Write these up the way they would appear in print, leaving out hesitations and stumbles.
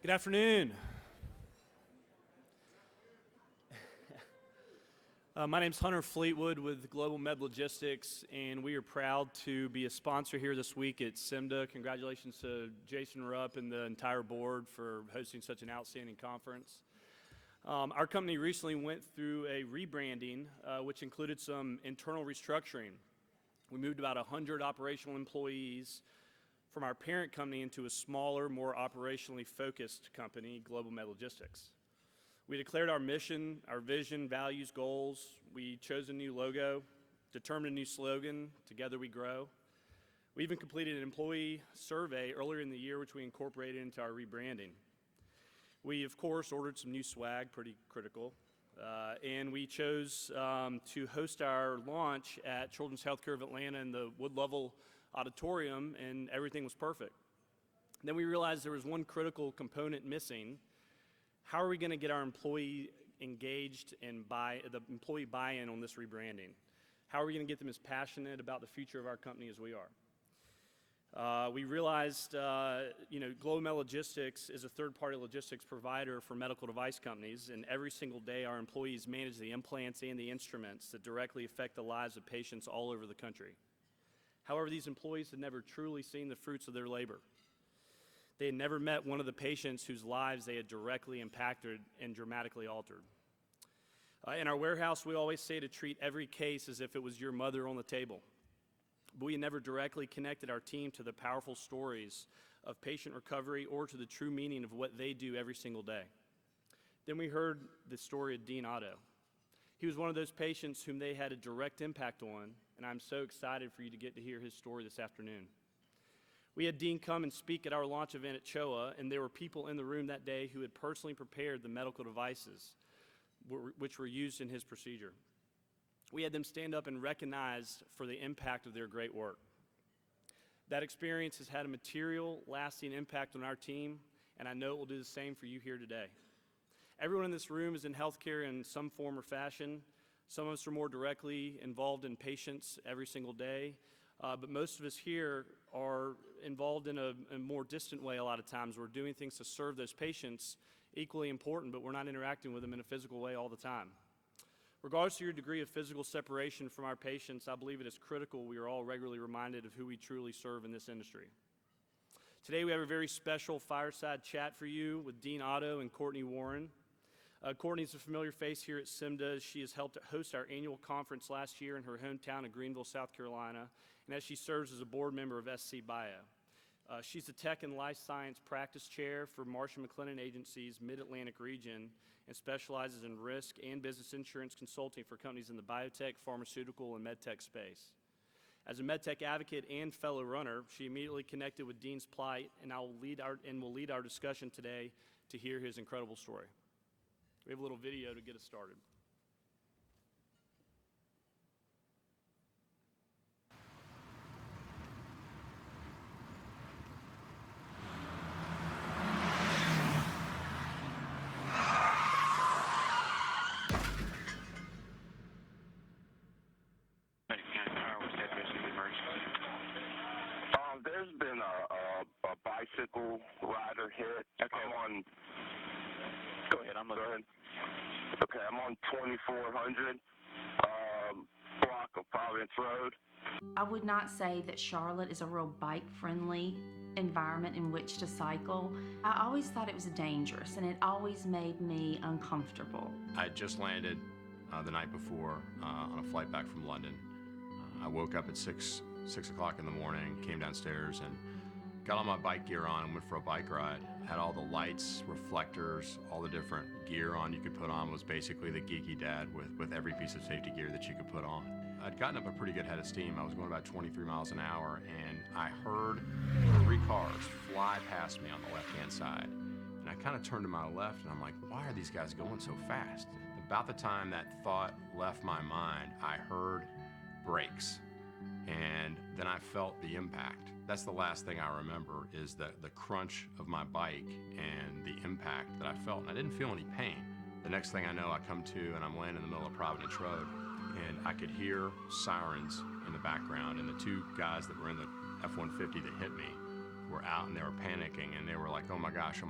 Good afternoon. My name's Hunter Fleetwood with Global Med Logistics, and we are proud to be a sponsor here this week at SEMDA. Congratulations to Jason Rupp and the entire board for hosting such an outstanding conference. Our company recently went through a rebranding, which included some internal restructuring. We moved about 100 operational employees from our parent company into a smaller, more operationally focused company, Global Med Logistics. We declared our mission, our vision, values, goals. We chose a new logo, determined a new slogan, Together We Grow. We even completed an employee survey earlier in the year, which we incorporated into our rebranding. We, of course, ordered some new swag, pretty critical, and we chose to host our launch at Children's Healthcare of Atlanta in the Wood Level Auditorium, and everything was perfect. Then we realized there was one critical component missing. How are we going to get our employee engaged and the employee buy-in on this rebranding? How are we going to get them as passionate about the future of our company as we are? We realized, Global Med Logistics is a third-party logistics provider for medical device companies, and every single day our employees manage the implants and the instruments that directly affect the lives of patients all over the country. However, these employees had never truly seen the fruits of their labor. They had never met one of the patients whose lives they had directly impacted and dramatically altered. In our warehouse, we always say to treat every case as if it was your mother on the table. But we never directly connected our team to the powerful stories of patient recovery or to the true meaning of what they do every single day. Then we heard the story of Dean Otto. He was one of those patients whom they had a direct impact on, and I'm so excited for you to get to hear his story this afternoon. We had Dean come and speak at our launch event at CHOA, and there were people in the room that day who had personally prepared the medical devices which were used in his procedure. We had them stand up and recognized for the impact of their great work. That experience has had a material, lasting impact on our team, and I know it will do the same for you here today. Everyone in this room is in healthcare in some form or fashion. Some of us are more directly involved in patients every single day, but most of us here are involved in a more distant way a lot of times. We're doing things to serve those patients, equally important, but we're not interacting with them in a physical way all the time. Regardless of your degree of physical separation from our patients, I believe it is critical we are all regularly reminded of who we truly serve in this industry. Today we have a very special fireside chat for you with Dean Otto and Courtney Warren. Courtney's a familiar face here at SEMDA. She has helped host our annual conference last year in her hometown of Greenville, South Carolina, and as she serves as a board member of SC Bio. She's the Tech and Life Science Practice Chair for Marsh & McLennan Agency's Mid-Atlantic region and specializes in risk and business insurance consulting for companies in the biotech, pharmaceutical, and medtech space. As a medtech advocate and fellow runner, she immediately connected with Dean's plight, and will lead our discussion today to hear his incredible story. We have a little video to get us started. There's been a bicycle rider hit. Okay. Go ahead, I'm listening. Okay, I'm on 2400 block of Providence Road. I would not say that Charlotte is a real bike-friendly environment in which to cycle. I always thought it was dangerous, and it always made me uncomfortable. I just landed the night before on a flight back from London. I woke up at 6 o'clock in the morning, came downstairs and got all my bike gear on and went for a bike ride. Had all the lights, reflectors, all the different gear on you could put on. Was basically the geeky dad with every piece of safety gear that you could put on. I'd gotten up a pretty good head of steam. I was going about 23 miles an hour, and I heard 3 cars fly past me on the left-hand side. And I kind of turned to my left, and I'm like, why are these guys going so fast? About the time that thought left my mind, I heard brakes. And then I felt the impact. That's the last thing I remember, is the crunch of my bike and the impact that I felt. And I didn't feel any pain. The next thing I know, I come to and I'm laying in the middle of Providence Road, and I could hear sirens in the background, and the 2 guys that were in the F-150 that hit me were out and they were panicking and they were like, oh my gosh,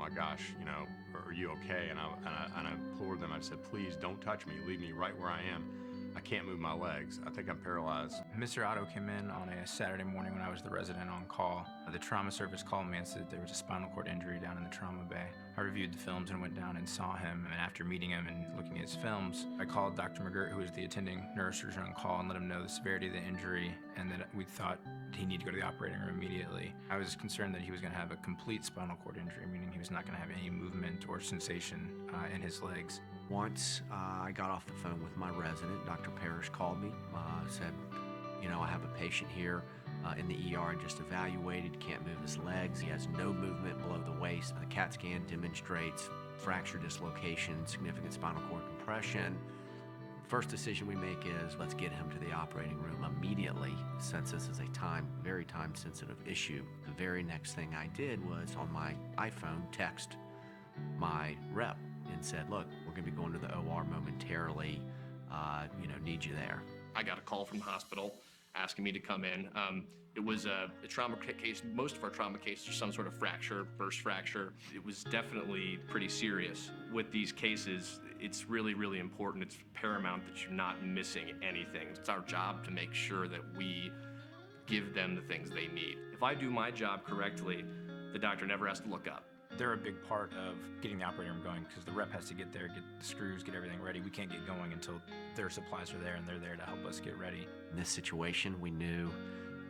you know, are you okay? And I implored them. I said, please don't touch me. Leave me right where I am. I can't move my legs. I think I'm paralyzed. Mr. Otto came in on a Saturday morning when I was the resident on call. The trauma service called me and said there was a spinal cord injury down in the trauma bay. I reviewed the films and went down and saw him, and after meeting him and looking at his films, I called Dr. McGirt, who was the attending neurosurgeon on call, and let him know the severity of the injury and that we thought he needed to go to the operating room immediately. I was concerned that he was going to have a complete spinal cord injury, meaning he was not going to have any movement or sensation in his legs. Once I got off the phone with my resident, Dr. Parrish called me, said, you know, I have a patient here in the ER I just evaluated, can't move his legs, he has no movement below the waist. The CAT scan demonstrates fracture dislocation, significant spinal cord compression. First decision we make is let's get him to the operating room immediately, since this is a very time-sensitive issue. The very next thing I did was on my iPhone text my rep and said, look, we're going to be going to the OR momentarily, need you there. I got a call from the hospital asking me to come in. It was a trauma case. Most of our trauma cases are some sort of fracture, burst fracture. It was definitely pretty serious. With these cases, it's really, really important. It's paramount that you're not missing anything. It's our job to make sure that we give them the things they need. If I do my job correctly, the doctor never has to look up. They're a big part of getting the operating room going because the rep has to get there, get the screws, get everything ready. We can't get going until their supplies are there and they're there to help us get ready. In this situation, we knew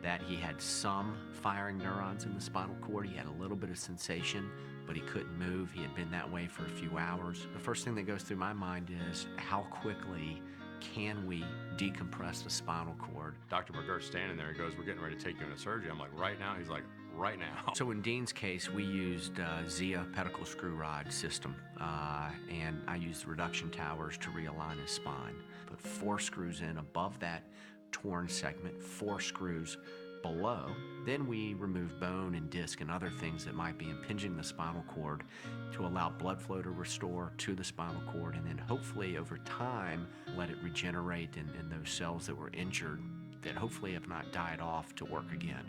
that he had some firing neurons in the spinal cord. He had a little bit of sensation, but he couldn't move. He had been that way for a few hours. The first thing that goes through my mind is how quickly can we decompress the spinal cord? Dr. McGirt's standing there. He goes, we're getting ready to take you into surgery. I'm like, right now? He's like, right now. So in Dean's case, we used Zia pedicle screw rod system, and I used reduction towers to realign his spine. Put 4 screws in above that torn segment, 4 screws below. Then we remove bone and disc and other things that might be impinging the spinal cord to allow blood flow to restore to the spinal cord, and then hopefully over time let it regenerate in those cells that were injured that hopefully have not died off to work again.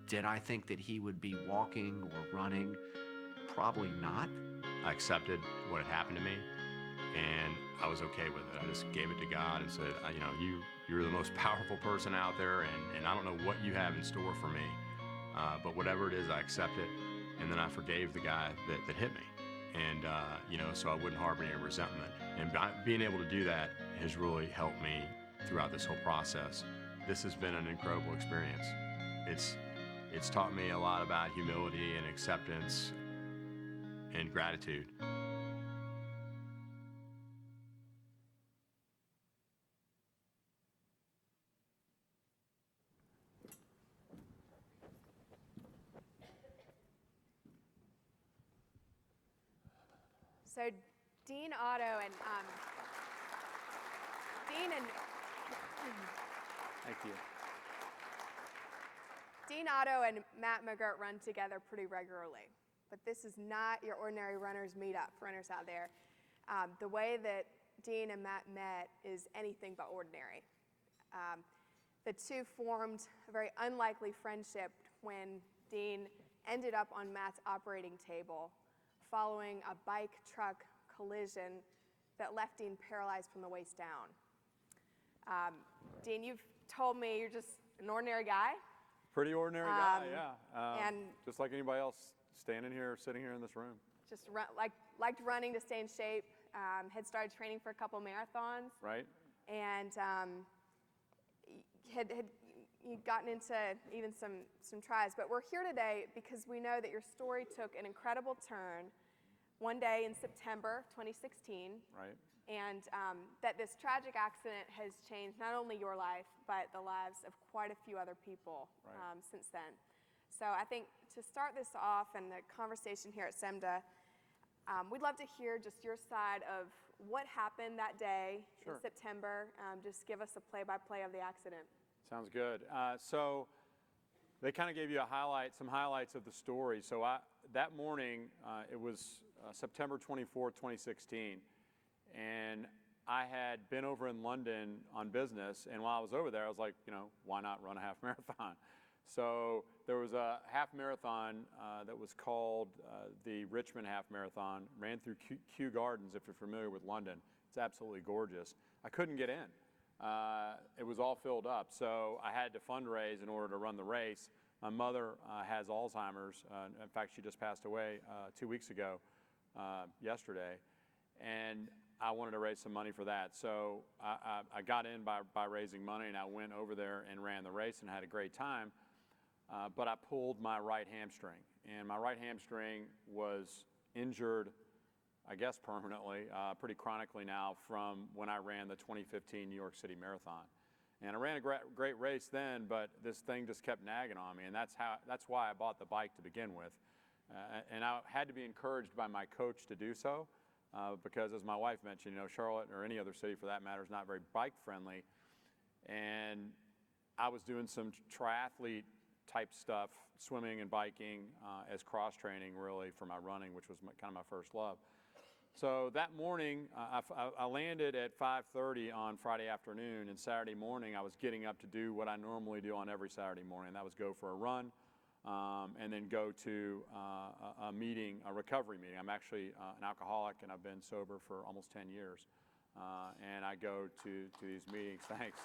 Did I think that he would be walking or running? Probably not. I accepted what had happened to me, and I was okay with it. I just gave it to God and said, you're the most powerful person out there, and I don't know what you have in store for me, but whatever it is, I accept it. And then I forgave the guy that hit me, and so I wouldn't harbor any resentment. And being able to do that has really helped me throughout this whole process. This has been an incredible experience. It's taught me a lot about humility and acceptance and gratitude. So Dean Otto and Thank you. Dean Otto and Matt McGirt run together pretty regularly, but this is not your ordinary runners meetup, runners out there. The way that Dean and Matt met is anything but ordinary. The two formed a very unlikely friendship when Dean ended up on Matt's operating table following a bike-truck collision that left Dean paralyzed from the waist down. Dean, you've told me you're just an ordinary guy. Pretty ordinary guy, yeah. And just like anybody else standing here, sitting here in this room. just liked running to stay in shape, had started training for a couple marathons. Right. And had gotten into even some tries. But we're here today because we know that your story took an incredible turn one day in September 2016. Right. And that this tragic accident has changed not only your life, but the lives of quite a few other people since then. So I think to start this off and the conversation here at SEMDA, we'd love to hear just your side of what happened that day in September. Just give us a play-by-play of the accident. Sounds good. So they kind of gave you some highlights of the story. So that morning, it was September 24th, 2016. And I had been over in London on business, and while I was over there, I was like, why not run a half marathon? So there was a half marathon that was called the Richmond Half Marathon, ran through Kew Gardens, if you're familiar with London. It's absolutely gorgeous. I couldn't get in. It was all filled up, so I had to fundraise in order to run the race. My mother has Alzheimer's. In fact, she just passed away 2 weeks ago, yesterday, and I wanted to raise some money for that. So I got in by raising money, and I went over there and ran the race and had a great time. But I pulled my right hamstring, and my right hamstring was injured, I guess permanently, pretty chronically now, from when I ran the 2015 New York City Marathon. And I ran a great race then, but this thing just kept nagging on me, and that's why I bought the bike to begin with. And I had to be encouraged by my coach to do so, because as my wife mentioned, Charlotte or any other city for that matter is not very bike friendly. And I was doing some triathlete type stuff, swimming and biking as cross training really for my running, which was kind of my first love. So that morning, I landed at 5:30 on Friday afternoon, and Saturday morning I was getting up to do what I normally do on every Saturday morning. That was go for a run, and then go to a meeting, a recovery meeting. I'm actually an alcoholic, and I've been sober for almost 10 years. And I go to these meetings. Thanks.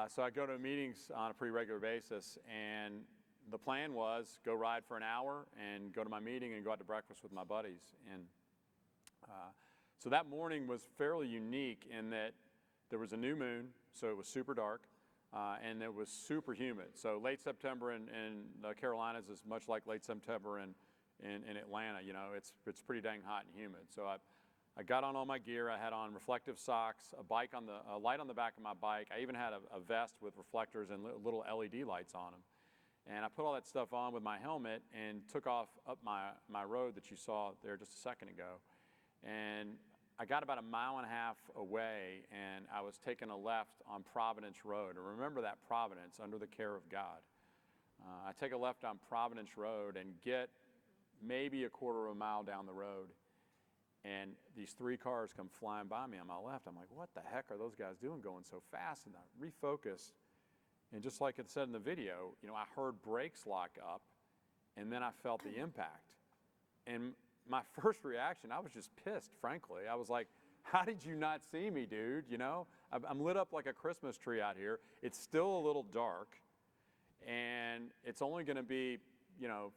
So I go to meetings on a pretty regular basis, and the plan was go ride for an hour and go to my meeting and go out to breakfast with my buddies. And so that morning was fairly unique in that there was a new moon, so it was super dark, and it was super humid. So late September in the Carolinas is much like late September in Atlanta. It's pretty dang hot and humid. So I got on all my gear. I had on reflective socks, a light on the back of my bike. I even had a vest with reflectors and little LED lights on them. And I put all that stuff on with my helmet and took off up my road that you saw there just a second ago. And I got about 1.5 miles away, and I was taking a left on Providence Road. And remember that Providence, under the care of God. I take a left on Providence Road and get maybe 1/4 mile down the road, and these 3 cars come flying by me on my left. I'm like, what the heck are those guys doing going so fast? And I refocused, and just like it said in the video, I heard brakes lock up, and then I felt the impact. And my first reaction, I was just pissed, frankly. I was like, how did you not see me, dude? I'm lit up like a Christmas tree out here. It's still a little dark, and it's only going to be,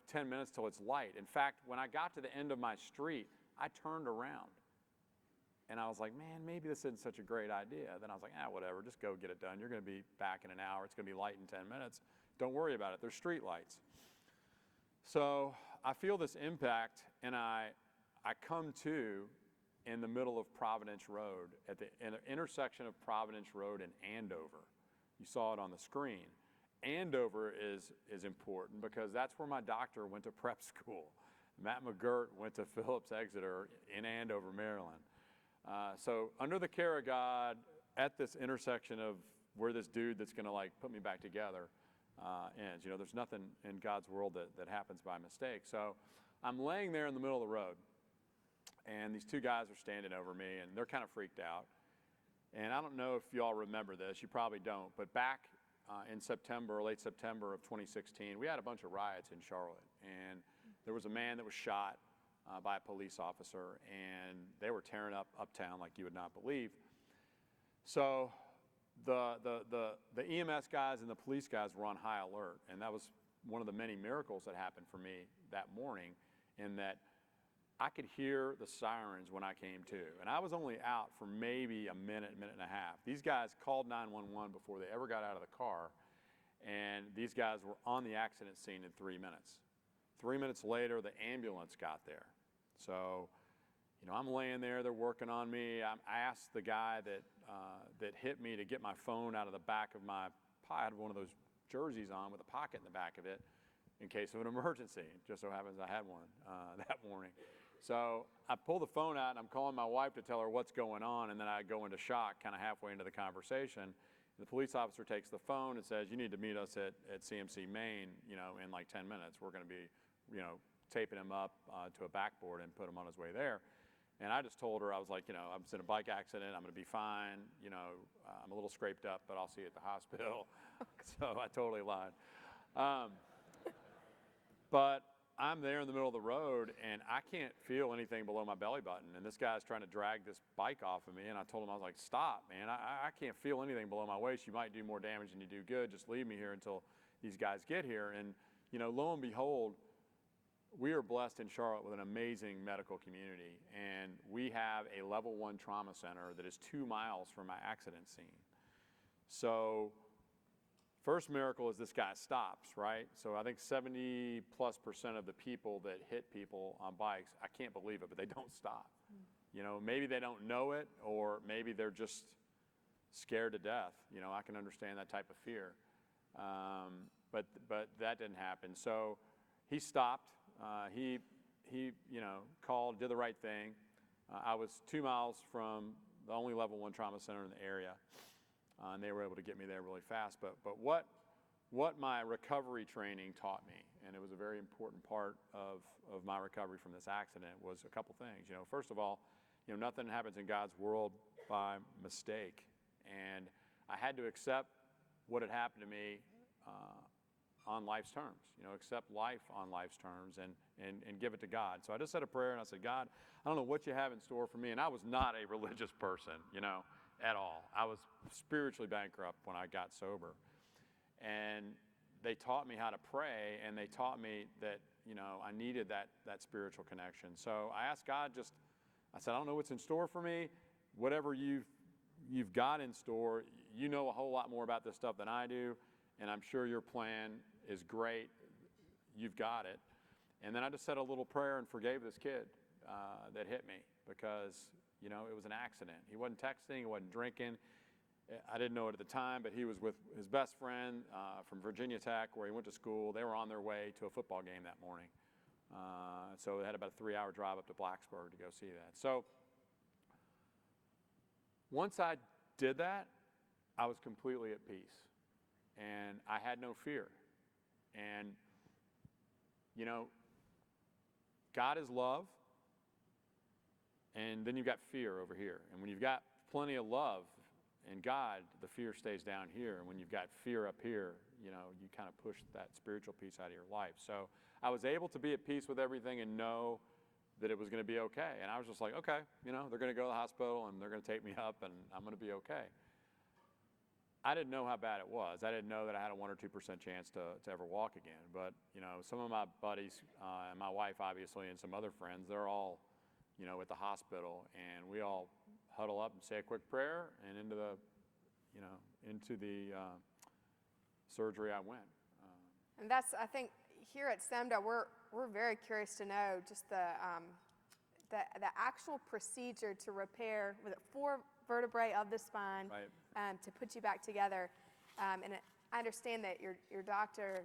10 minutes till it's light. In fact, when I got to the end of my street, I turned around, and I was like, man, maybe this isn't such a great idea. Then I was like, whatever, just go get it done. You're going to be back in an hour. It's going to be light in 10 minutes. Don't worry about it. There's street lights. So I feel this impact, and I come to in the middle of Providence Road, at the intersection of Providence Road and Andover. You saw it on the screen. Andover is important because that's where my doctor went to prep school. Matt McGirt went to Phillips Exeter in Andover, Maryland. So under the care of God, at this intersection of where this dude that's going to put me back together ends. There's nothing in God's world that happens by mistake. So I'm laying there in the middle of the road, and these 2 guys are standing over me, and they're kind of freaked out. And I don't know if you all remember this. You probably don't. But back in September, late September of 2016, we had a bunch of riots in Charlotte, and there was a man that was shot by a police officer, and they were tearing up uptown like you would not believe. So the EMS guys and the police guys were on high alert, and that was one of the many miracles that happened for me that morning, in that I could hear the sirens when I came to. And I was only out for maybe a minute and a half. These guys called 911 before they ever got out of the car, and these guys were on the accident scene in 3 minutes. 3 minutes later, the ambulance got there. So, I'm laying there, they're working on me. I asked the guy that hit me to get my phone out of the back of my pocket. I had one of those jerseys on with a pocket in the back of it in case of an emergency. It just so happens I had one that morning. So I pull the phone out, and I'm calling my wife to tell her what's going on, and then I go into shock kind of halfway into the conversation. The police officer takes the phone and says, you need to meet us at CMC Main, in like 10 minutes. We're going to be, taping him up to a backboard and put him on his way there. And I just told her, I was like, you know, I was in a bike accident. I'm going to be fine. You know, I'm a little scraped up, but I'll see you at the hospital. So I totally lied. But I'm there in the middle of the road, and I can't feel anything below my belly button. And this guy's trying to drag this bike off of me. And I told him, I was like, stop, man. I can't feel anything below my waist. You might do more damage than you do good. Just leave me here until these guys get here. And, you know, lo and behold, we are blessed in Charlotte with an amazing medical community. And we have a level 1 trauma center that is 2 miles from my accident scene. So first miracle is this guy stops, right? So I think 70+% of the people that hit people on bikes, I can't believe it, but they don't stop. You know, maybe they don't know it, or maybe they're just scared to death. You know, I can understand that type of fear. But that didn't happen. So he stopped. He you know, called, did the right thing. I was 2 miles from the only level 1 trauma center in the area. And they were able to get me there really fast. But what my recovery training taught me, and it was a very important part of my recovery from this accident, was a couple things. You know, first of all, you know, nothing happens in God's world by mistake. And I had to accept what had happened to me on life's terms. You know, accept life on life's terms and give it to God. So I just said a prayer and I said, God, I don't know what you have in store for me. And I was not a religious person, you know, at all. I was spiritually bankrupt when I got sober. And they taught me how to pray, and they taught me that, you know, I needed that spiritual connection. So I asked God, I said, I don't know what's in store for me. Whatever you've got in store, you know a whole lot more about this stuff than I do, and I'm sure your plan is great. You've got it. And then I just said a little prayer and forgave this kid that hit me, because, you know, it was an accident. He wasn't texting, he wasn't drinking. I didn't know it at the time, but he was with his best friend from Virginia Tech, where he went to school. They were on their way to a football game that morning. So they had about a 3-hour drive up to Blacksburg to go see that. So once I did that, I was completely at peace. And I had no fear. And, you know, God is love. And then you've got fear over here. And when you've got plenty of love in God, the fear stays down here. And when you've got fear up here, you know, you kind of push that spiritual piece out of your life. So I was able to be at peace with everything and know that it was going to be okay. And I was just like, okay, you know, they're going to go to the hospital and they're going to take me up and I'm going to be okay. I didn't know how bad it was. I didn't know that I had a 1 or 2% chance to ever walk again. But, you know, some of my buddies and my wife, obviously, and some other friends, they're all, you know, at the hospital, and we all huddle up and say a quick prayer, and into the surgery I went. And that's, I think, here at SEMDA, we're very curious to know just the actual procedure to repair with 4 vertebrae of the spine, right. To put you back together. And I understand that your doctor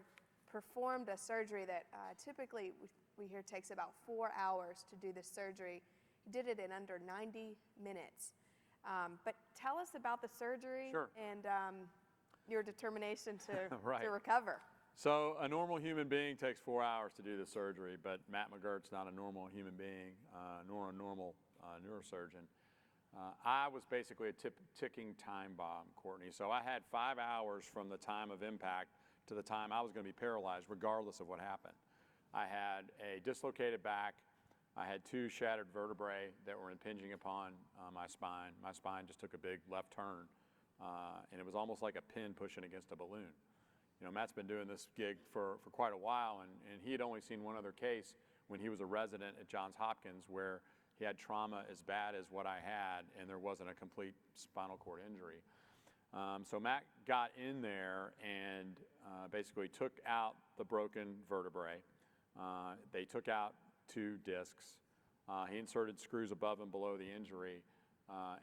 performed a surgery that typically we hear takes about 4 hours to do this surgery. He did it in under 90 minutes. But tell us about the surgery. Sure. And your determination to, right. to recover. So a normal human being takes 4 hours to do the surgery, but Matt McGirt's not a normal human being, nor a normal neurosurgeon. I was basically a ticking time bomb, Courtney. So I had 5 hours from the time of impact to the time I was going to be paralyzed, regardless of what happened. I had a dislocated back. I had 2 shattered vertebrae that were impinging upon my spine. My spine just took a big left turn, and it was almost like a pin pushing against a balloon. You know, Matt's been doing this gig for quite a while, and he had only seen one other case when he was a resident at Johns Hopkins, where he had trauma as bad as what I had, and there wasn't a complete spinal cord injury. So Matt got in there and basically took out the broken vertebrae. They took out 2 discs. He inserted screws above and below the injury,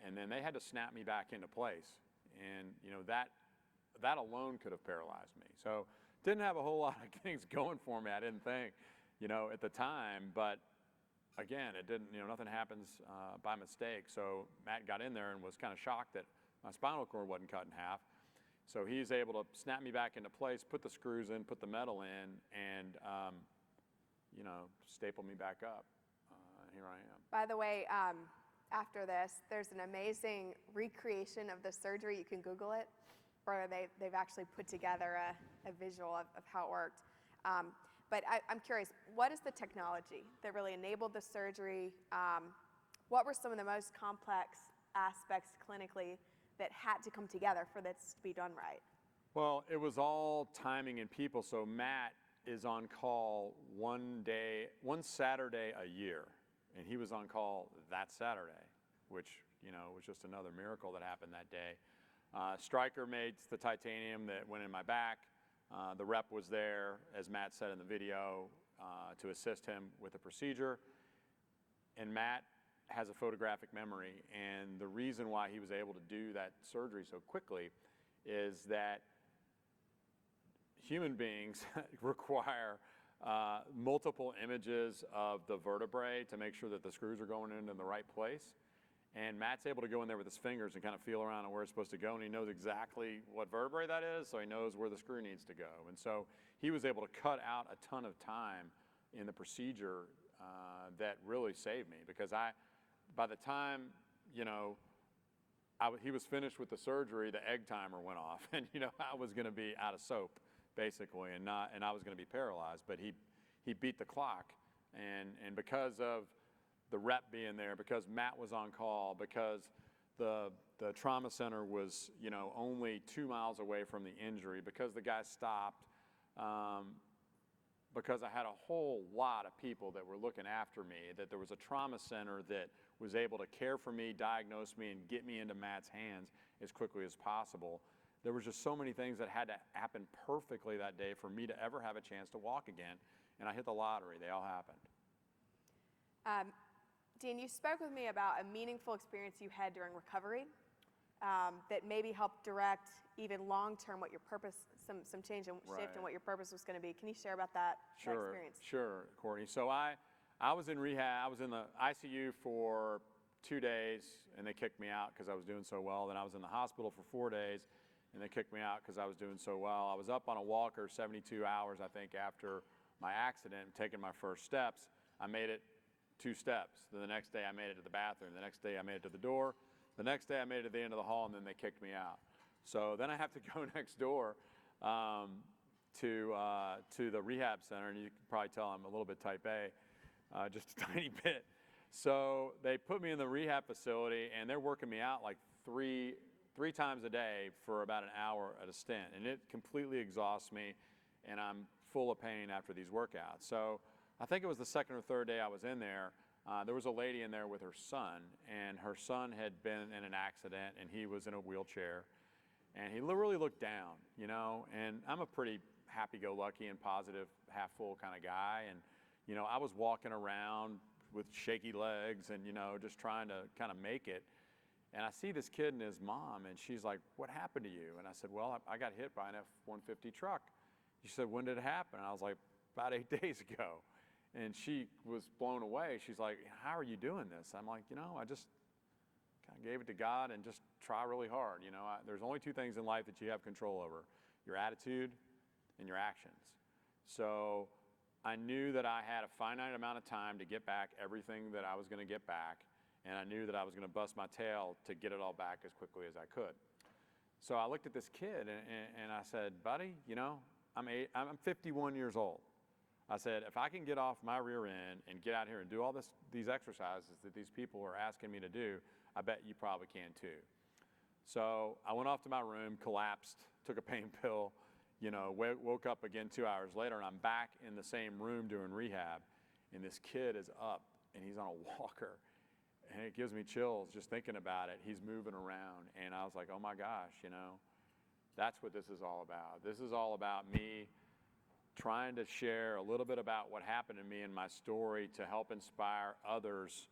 and then they had to snap me back into place. And you know, that alone could have paralyzed me. So didn't have a whole lot of things going for me, I didn't think, you know, at the time. But again, it didn't, you know, nothing happens by mistake. So Matt got in there and was kind of shocked that my spinal cord wasn't cut in half. So he's able to snap me back into place, put the screws in, put the metal in, and you know, staple me back up. here I am. By the way, after this, there's an amazing recreation of the surgery. You can Google it, where they've actually put together a visual of how it worked. But I'm curious, what is the technology that really enabled the surgery? What were some of the most complex aspects clinically that had to come together for this to be done right? Well, it was all timing and people. So Matt is on call one Saturday a year, and he was on call that Saturday, which, you know, was just another miracle that happened that day. Stryker made the titanium that went in my back. The rep was there, as Matt said in the video, to assist him with the procedure. And Matt has a photographic memory, and the reason why he was able to do that surgery so quickly is that human beings require multiple images of the vertebrae to make sure that the screws are going in the right place. And Matt's able to go in there with his fingers and kind of feel around on where it's supposed to go, and he knows exactly what vertebrae that is, so he knows where the screw needs to go. And so he was able to cut out a ton of time in the procedure that really saved me, because by the time, you know, he was finished with the surgery, the egg timer went off, and, you know, I was going to be out of soap, basically, and I was going to be paralyzed. But he beat the clock, and because of the rep being there, because Matt was on call, because the trauma center was, you know, only 2 miles away from the injury, because the guy stopped, because I had a whole lot of people that were looking after me, that there was a trauma center that was able to care for me, diagnose me, and get me into Matt's hands as quickly as possible. There was just so many things that had to happen perfectly that day for me to ever have a chance to walk again, and I hit the lottery. They all happened. Dean, you spoke with me about a meaningful experience you had during recovery that maybe helped direct even long-term what your purpose, some change and shift in what your purpose was going to be. Can you share about that experience? Sure, Courtney. So I was in rehab. I was in the ICU for 2 days, and they kicked me out because I was doing so well. Then I was in the hospital for 4 days, and they kicked me out because I was doing so well. I was up on a walker 72 hours, I think, after my accident, taking my first steps. I made it 2 steps. Then the next day I made it to the bathroom. The next day I made it to the door. The next day I made it to the end of the hall, and then they kicked me out. So then I have to go next door to the rehab center, and you can probably tell I'm a little bit type A, just a tiny bit. So they put me in the rehab facility, and they're working me out like three times a day for about an hour at a stint, and it completely exhausts me, and I'm full of pain after these workouts. So I think it was the second or third day I was in there. There was a lady in there with her son, and her son had been in an accident, and he was in a wheelchair, and he really looked down, you know, and I'm a pretty happy-go-lucky and positive, half-full kind of guy, and, you know, I was walking around with shaky legs and, you know, just trying to kind of make it, and I see this kid and his mom, and she's like, "What happened to you?" And I said, "Well, I got hit by an F-150 truck." She said, "When did it happen?" And I was like, "About 8 days ago." And she was blown away. She's like, "How are you doing this?" I'm like, "You know, I just kind of gave it to God and just try really hard. You know, there's only 2 things in life that you have control over: your attitude and your actions." So I knew that I had a finite amount of time to get back everything that I was going to get back, and I knew that I was going to bust my tail to get it all back as quickly as I could. So I looked at this kid and I said, "Buddy, you know, I'm 51 years old. I said, if I can get off my rear end and get out here and do all these exercises that these people are asking me to do, I bet you probably can too." So I went off to my room, collapsed, took a pain pill, you know, woke up again 2 hours later, and I'm back in the same room doing rehab, and this kid is up, and he's on a walker, and it gives me chills just thinking about it. He's moving around, and I was like, oh my gosh, you know, that's what this is all about. This is all about me trying to share a little bit about what happened to me and my story to help inspire others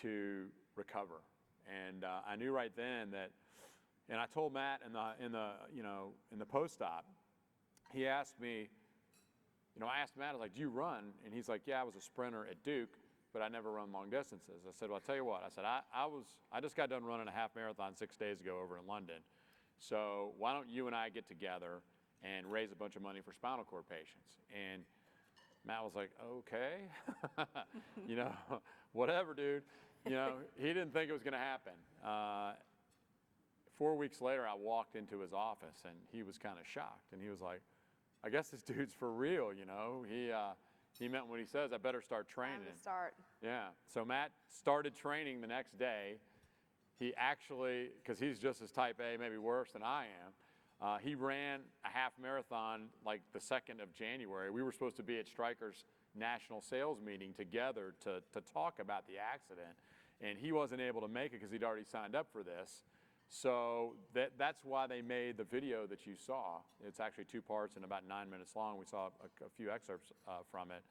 to recover. And I knew right then that, and I told Matt in the post-op, he asked me, you know, I asked Matt, I was like, "Do you run?" And he's like, "Yeah, I was a sprinter at Duke, but I never run long distances." I said, "Well, I'll tell you what," I said, I just got done running a half marathon 6 days ago over in London. So why don't you and I get together and raise a bunch of money for spinal cord patients?" And Matt was like, okay, you know, whatever, dude. You know, he didn't think it was going to happen. 4 weeks later, I walked into his office, and he was kind of shocked. And he was like, I guess this dude's for real, you know. He meant what he says. I better start training. Time to start. Yeah. So Matt started training the next day. He actually, because he's just as type A, maybe worse than I am, he ran a half marathon like the 2nd of January. We were supposed to be at Stryker's national sales meeting together to talk about the accident. And he wasn't able to make it because he'd already signed up for this. So that's why they made the video that you saw. It's actually 2 parts and about 9 minutes long. We saw a few excerpts from it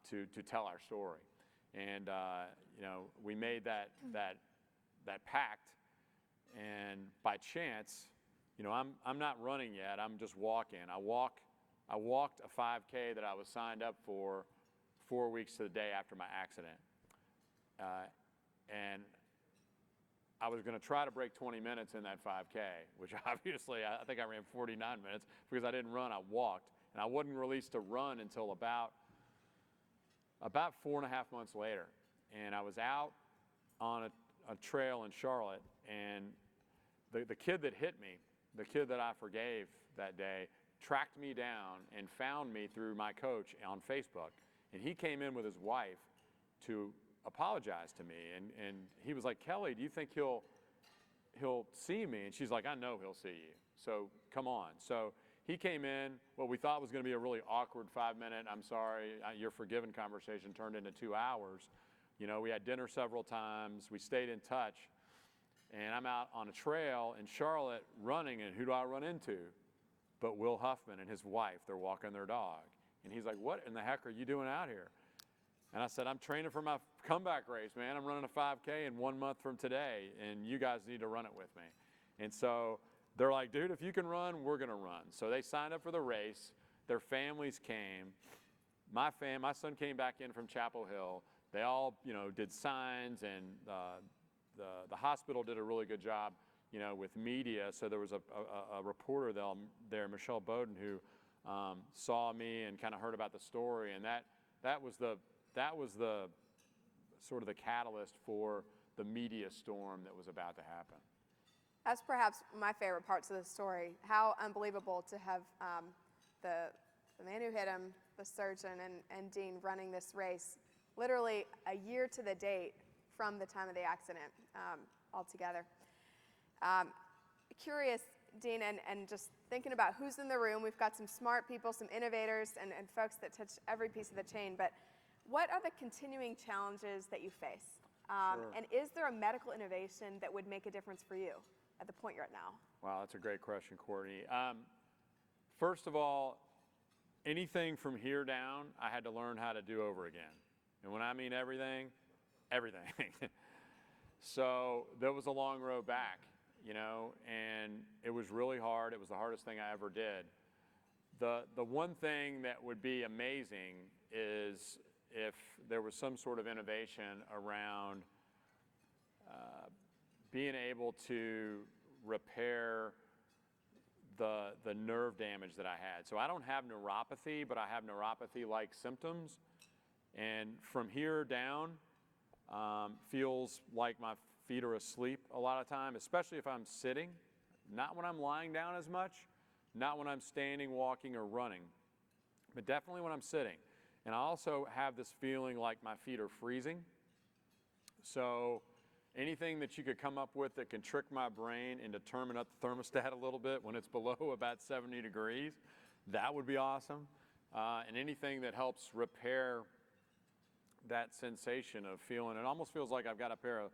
to tell our story. And you know, we made that pact. And by chance, you know, I'm not running yet. I'm just walking. I walked a 5K that I was signed up for 4 weeks to the day after my accident. And I was going to try to break 20 minutes in that 5K, which obviously I think I ran 49 minutes because I didn't run, I walked. And I wasn't released to run until about 4.5 months later. And I was out on a trail in Charlotte, and the kid that hit me, the kid that I forgave that day, tracked me down and found me through my coach on Facebook. And he came in with his wife to apologize to me, and he was like, Kelly, do you think he'll see me? And she's like, I know he'll see you, so come on. So he came in. What we thought was going to be a really awkward 5-minute, I'm sorry, you're forgiven conversation turned into 2 hours. You know, we had dinner several times. We stayed in touch. And I'm out on a trail in Charlotte running, and who do I run into? But Will Huffman and his wife. They're walking their dog. And he's like, what in the heck are you doing out here? And I said, I'm training for my comeback race, man. I'm running a 5K in 1 month from today, and you guys need to run it with me. And so they're like, dude, if you can run, we're going to run. So they signed up for the race. Their families came. My son came back in from Chapel Hill. They all, you know, did signs, and the hospital did a really good job, you know, with media. So there was a reporter there, Michelle Bowden, who saw me and kind of heard about the story, and that was the sort of the catalyst for the media storm that was about to happen. That's perhaps my favorite parts of the story. How unbelievable to have the man who hit him, the surgeon, and Dean running this race literally a year to the date from the time of the accident altogether. Curious, Dean, and just thinking about who's in the room, we've got some smart people, some innovators, and folks that touch every piece of the chain, but what are the continuing challenges that you face? Sure. And is there a medical innovation that would make a difference for you at the point you're at now? Wow, that's a great question, Courtney. First of all, anything from here down, I had to learn how to do over again. And when I mean everything, everything. So there was a long road back, you know, and it was really hard. It was the hardest thing I ever did. The one thing that would be amazing is if there was some sort of innovation around being able to repair the nerve damage that I had. So I don't have neuropathy, but I have neuropathy-like symptoms. And from here down, feels like my feet are asleep a lot of time, especially if I'm sitting. Not when I'm lying down as much, not when I'm standing, walking, or running, but definitely when I'm sitting. And I also have this feeling like my feet are freezing. So anything that you could come up with that can trick my brain into turning up the thermostat a little bit when it's below about 70 degrees, that would be awesome. And anything that helps repair that sensation of feeling, it almost feels like I've got a pair of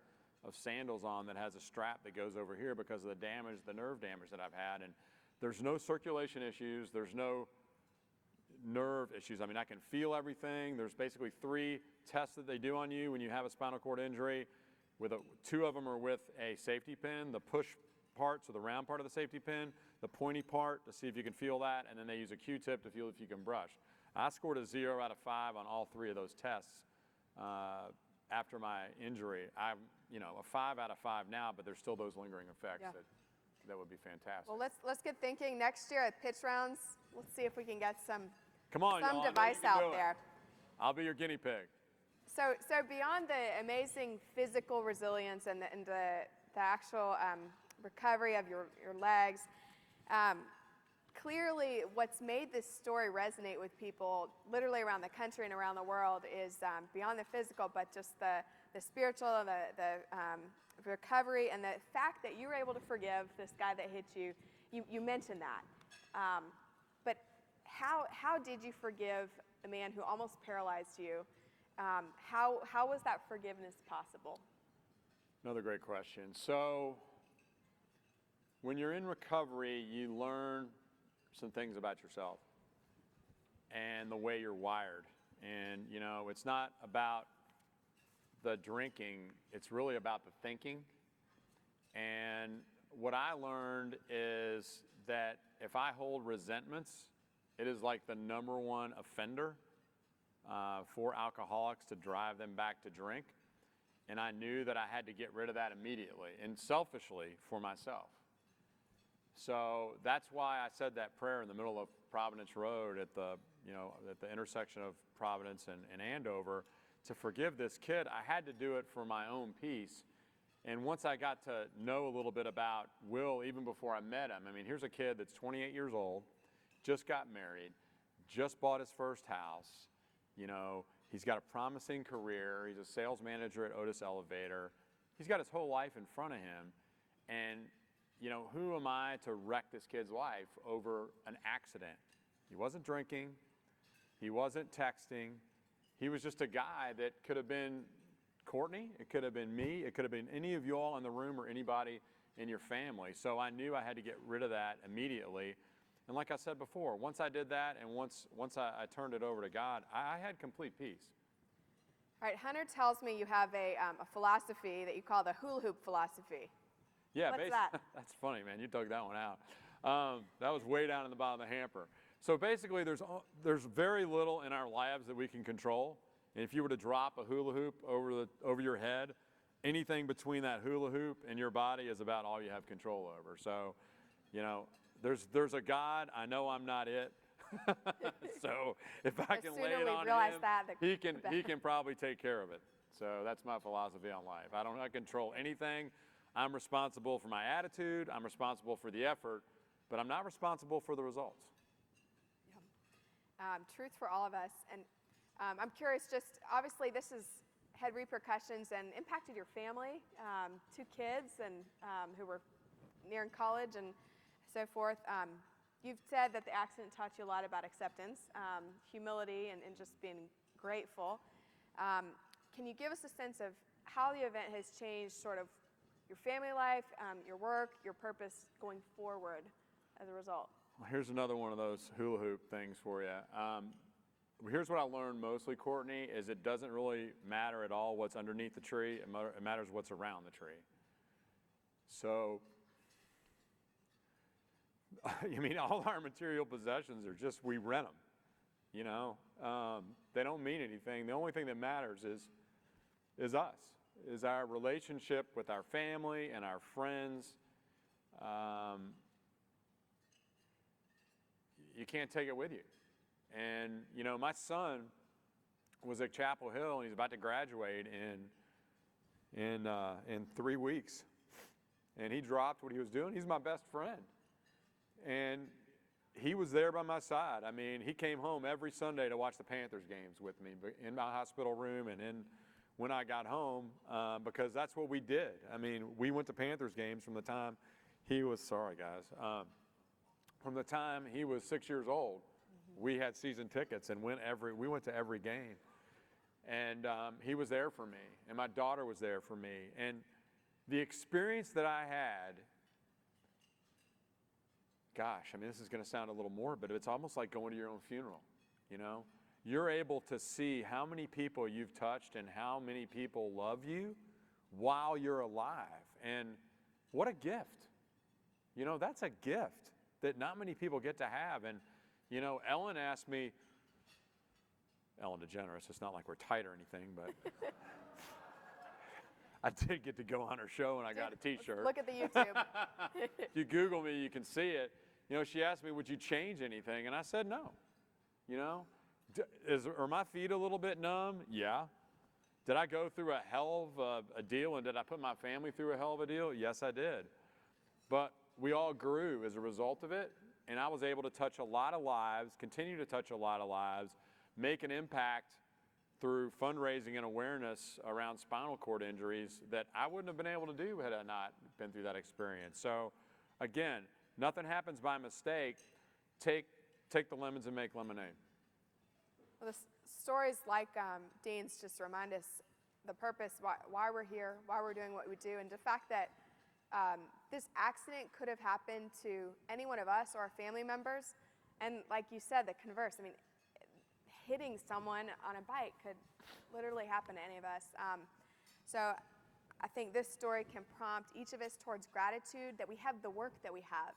sandals on that has a strap that goes over here because of the damage, the nerve damage that I've had. And there's no circulation issues, there's no nerve issues. I mean, I can feel everything. There's basically 3 tests that they do on you when you have a spinal cord injury. Two of them are with a safety pin, the push part, so the round part of the safety pin, the pointy part to see if you can feel that, and then they use a Q-tip to feel if you can brush. I scored a 0 out of 5 on all 3 of those tests after my injury. I'm, you know, a 5 out of 5 now, but there's still those lingering effects that would be fantastic. Well, let's get thinking next year at pitch rounds. Let's see if we can get some Come on, some y'all, I know you device can do out it. there. I'll be your guinea pig. So beyond the amazing physical resilience and the actual recovery of your legs, clearly what's made this story resonate with people literally around the country and around the world is beyond the physical, but just the spiritual, the recovery, and the fact that you were able to forgive this guy that hit you. You mentioned that. But how did you forgive a man who almost paralyzed you? How was that forgiveness possible? Another great question. So when you're in recovery, you learn some things about yourself and the way you're wired. And, you know, it's not about the drinking, it's really about the thinking. And what I learned is that if I hold resentments, it is like the #1 offender for alcoholics to drive them back to drink. And I knew that I had to get rid of that immediately and selfishly for myself. So that's why I said that prayer in the middle of Providence Road at the intersection of Providence and Andover to forgive this kid. I had to do it for my own peace. And once I got to know a little bit about Will, even before I met him, I mean, here's a kid that's 28 years old, just got married, just bought his first house. You know, he's got a promising career. He's a sales manager at Otis Elevator. He's got his whole life in front of him. And, you know, who am I to wreck this kid's life over an accident? He wasn't drinking. He wasn't texting. He was just a guy that could have been Courtney. It could have been me. It could have been any of you all in the room or anybody in your family. So I knew I had to get rid of that immediately. And like I said before, once I did that and once I turned it over to God, I had complete peace. All right, Hunter tells me you have a philosophy that you call the hula hoop philosophy. Yeah, what's that? That's funny, man. You dug that one out. That was way down in the bottom of the hamper. So basically, there's very little in our lives that we can control. And if you were to drop a hula hoop over your head, anything between that hula hoop and your body is about all you have control over. So, you know, there's a God. I know I'm not it. So if I can lay it on him, he can probably take care of it. So that's my philosophy on life. I don't control anything. I'm responsible for my attitude. I'm responsible for the effort, but I'm not responsible for the results. Yeah. Truth for all of us. And I'm curious, just obviously this has had repercussions and impacted your family, 2 kids and who were nearing college and so forth. You've said that the accident taught you a lot about acceptance, humility, and just being grateful. Can you give us a sense of how the event has changed sort of your family life, your work, your purpose going forward as a result? Well, here's another one of those hula hoop things for you. Here's what I learned mostly, Courtney, is it doesn't really matter at all what's underneath the tree. It matters what's around the tree. So, I mean, all our material possessions are just, we rent them, you know. They don't mean anything. The only thing that matters is us, is our relationship with our family and our friends. You can't take it with you. And, you know, my son was at Chapel Hill, and he's about to graduate in 3 weeks. And he dropped what he was doing. He's my best friend. And he was there by my side. I mean, he came home every Sunday to watch the Panthers games with me in my hospital room and when I got home, because that's what we did. I mean, we went to Panthers games from the time he was, sorry guys, from the time he was 6 years old. We had season tickets and we went to every game. And he was there for me, and my daughter was there for me. And the experience that I had, gosh, I mean, this is going to sound a little morbid, but it's almost like going to your own funeral, you know? You're able to see how many people you've touched and how many people love you while you're alive. And what a gift. You know, that's a gift that not many people get to have. And, you know, Ellen asked me, Ellen DeGeneres, it's not like we're tight or anything, but I did get to go on her show and I got a t-shirt. Look at the YouTube. If you Google me, you can see it. You know, she asked me, would you change anything? And I said no. You know, are my feet a little bit numb? Yeah. Did I go through a hell of a deal, and did I put my family through a hell of a deal? Yes, I did. But we all grew as a result of it, and I was able to touch a lot of lives, continue to touch a lot of lives, make an impact through fundraising and awareness around spinal cord injuries that I wouldn't have been able to do had I not been through that experience. So again, nothing happens by mistake. Take the lemons and make lemonade. Well, the stories like Dean's just remind us the purpose, why we're here, why we're doing what we do, and the fact that this accident could have happened to any one of us or our family members. And like you said, the converse, I mean, hitting someone on a bike could literally happen to any of us. So I think this story can prompt each of us towards gratitude that we have the work that we have.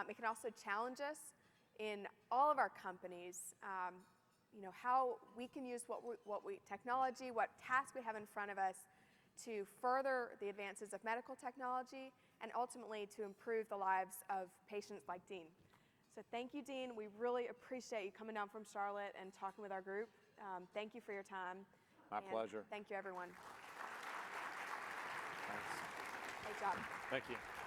It can also challenge us in all of our companies, you know, how we can use technology, what tasks we have in front of us to further the advances of medical technology and ultimately to improve the lives of patients like Dean. So thank you, Dean. We really appreciate you coming down from Charlotte and talking with our group. Thank you for your time. My pleasure. Thank you, everyone. Thanks. Great job. Thank you.